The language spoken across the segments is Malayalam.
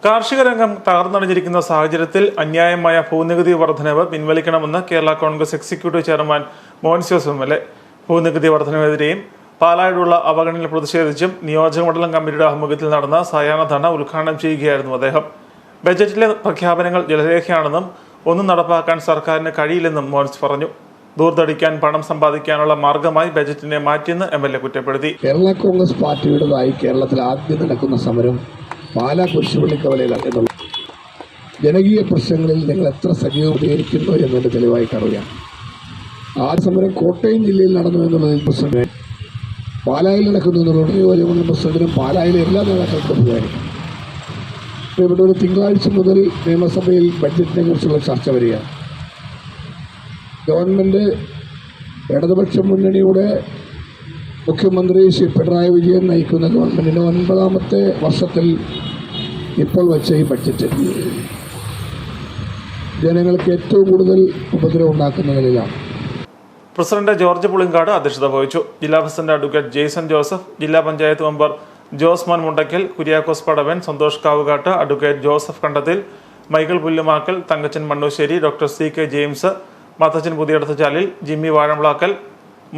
കാർഷിക രംഗം തകർന്നടിഞ്ഞിരിക്കുന്ന സാഹചര്യത്തിൽ അന്യായമായ ഭൂനികുതി വർധനവ് പിൻവലിക്കണമെന്ന് Kerala Congress executive chairman Mons Joseph MLA. ഭൂനികുതി വർധനവിനെതിരെയും പാലായിലുള്ള അവഗണനയിൽ പ്രതിഷേധിച്ചും നിയോജകമണ്ഡലം കമ്മിറ്റിയുടെ ആഭിമുഖ്യത്തിൽ നടന്ന സായാഹ്ന ധർണ്ണ ഉദ്ഘാടനം ചെയ്യുകയായിരുന്നു അദ്ദേഹം. ബജറ്റിലെ പ്രഖ്യാപനങ്ങൾ ജലരേഖയാണെന്നും ഒന്നും നടപ്പാക്കാൻ സർക്കാരിന് കഴിയില്ലെന്നും മോൻസ് പറഞ്ഞു. ദൂർത്തടിക്കാൻ പണം സമ്പാദിക്കാനുള്ള മാർഗമായി ബജറ്റിനെ മാറ്റിയെന്ന് എം.എൽ.എ. കുറ്റപ്പെടുത്തി. കേരള കോൺഗ്രസ് പാർട്ടിയുടേതായി കേരളത്തിൽ ആദ്യം നടക്കുന്ന സമരം പാലാ കുരിശുപള്ളിക്കവലയിലാണ് എന്നുള്ളത്. ജനകീയ പ്രശ്നങ്ങളിൽ നിങ്ങൾ എത്ര സജീവീകരിക്കുന്നു എന്നതിൻ്റെ തെളിവായി അറിയാം. ആ സമരം കോട്ടയം ജില്ലയിൽ നടന്നു എന്നുള്ളതിൽ പ്രസിഡന്റ്, പാലായിൽ നടക്കുന്നു എന്നുള്ളത് നിയോജകമണ്ഡലം പ്രസിഡന്റിനും പാലായിലെ എല്ലാ നേതാക്കൾക്കും ഉപകാരിക്കും. ഇവിടെ ഒരു തിങ്കളാഴ്ച മുതൽ നിയമസഭയിൽ ബഡ്ജറ്റിനെ കുറിച്ചുള്ള ചർച്ച വരികയാണ്. ഗവൺമെൻറ് ഇടതുപക്ഷ മുന്നണിയുടെ മുഖ്യമന്ത്രി ശ്രീ പിണറായി വിജയൻ നയിക്കുന്ന ഗവൺമെൻറ്റിൻ്റെ 9ാമത്തെ വർഷത്തിൽ ഇപ്പോൾ വെച്ച ഈ ബഡ്ജറ്റ് ജനങ്ങൾക്ക് ഏറ്റവും കൂടുതൽ ഉപദ്രവം ഉണ്ടാക്കുന്ന നിലയിലാണ്. പ്രസിഡന്റ് ജോർജ് പുളിങ്കാട് അധ്യക്ഷത വഹിച്ചു. ജില്ലാ പ്രസിഡന്റ് അഡ്വക്കേറ്റ് ജെയ്സൺ ജോസഫ്, ജില്ലാ panchayat member Josman Mundakkal, Kuriakose Padavan, Santhosh Kavukattu, advocate Joseph Kandathil, Michael Pullumakkal, Thankachan Mannusseri, doctor C.K. James, Mathachan Puthiyadath Chalil, Jimmy Vazhamplakkal,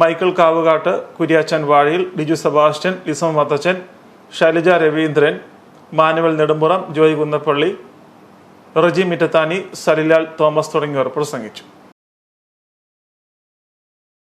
Michael Kavukattu, Kuriachan Vazhiyil, Diju Sebastian, Lisam Mathachan, Shailaja Raveendran, Manuel Nedumpuram, Joy Kunnappally, Reji Mittathani, Salilal Thomas തുടങ്ങിയവർ പ്രസംഗിച്ചു.